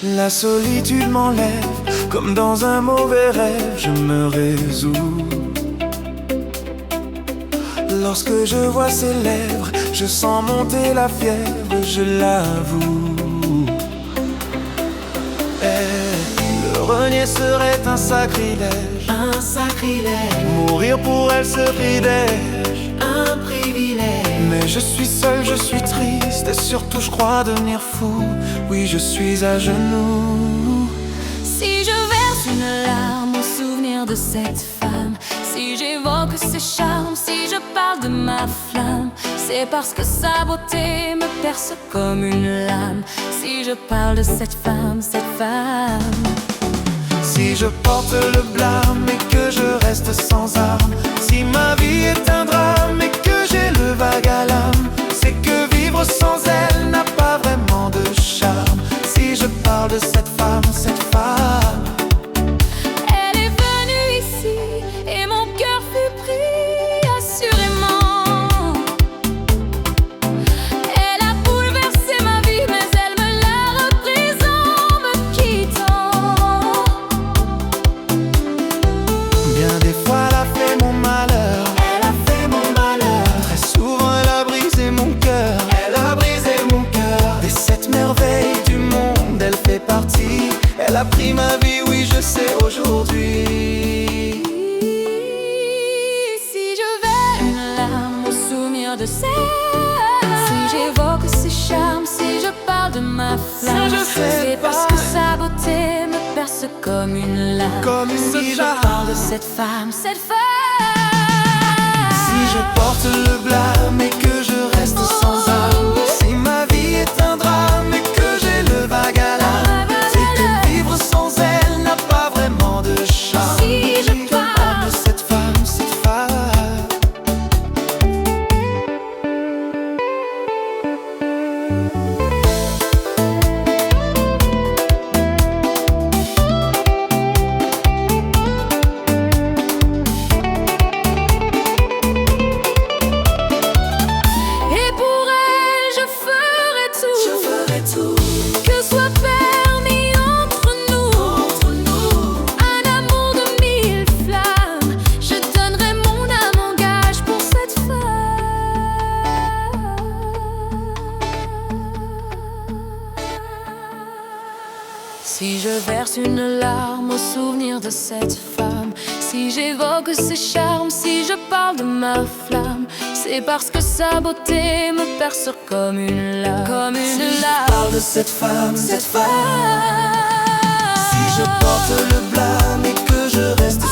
La solitude m'enlève, comme dans un mauvais rêve, je me résous. Lorsque je vois ses lèvres, je sens monter la fièvre, je l'avoue. Le renier serait un sacrilège, un sacrilège. Mourir pour elle se pridège, Un privilège. mais je suis seul, je suis triste, et surtout je crois devenir fou. Oui, je suis à genoux. Si je verse une larme au souvenir de cette femme, si j'évoque ses charmes, si je parle de ma flamme, c'est parce que sa beauté me perce comme une lame. Si je parle de cette femme, cette femme. Si je porte le blâme et que je reste sans armes, si ma vie est un drame et que j'ai le vague à l'âme, c'est que vivre sans elle n'a pas vraiment de charme. Si je parle de cette femme, cette femme. Elle est venue ici et mon cœur fut pris, assurément. Elle a bouleversé ma vie, mais elle me l'a reprise en me quittant. Bien des fois elle a fait mon malheur, Elle a fait mon malheur. très souvent elle a brisé mon cœur. Elle a brisé mon cœur. Des sept merveilles du monde, elle fait partie. Elle a pris ma vie, oui je sais aujourd'hui. Si je verse une larme au souvenir de cette, si j'évoque ses charmes, si je parle de ma flamme, je sais c'est parce pas. que sa beauté me perce comme une lame. Comme une Si je lame. parle de cette femme, cette femme. Si je porte le blâme et que je reste sans âme, si ma vie est un drame et que j'ai le vague à l'âme, c'est que vivre sans elle n'a pas vraiment de charme. Si je parle de cette femme, cette femme. Et pour elle, je ferai tout. Je ferai tout. Que soit permis entre nous, un amour de mille flammes. Je donnerai mon âme en gage pour cette femme. Si je verse une larme au souvenir de cette femme, si j'évoque ses charmes, si je parle de ma flamme, c'est parce que sa beauté me perce comme une lame. Comme une Si je lame. parle de cette femme, cette femme. Si je porte le blâme et que je reste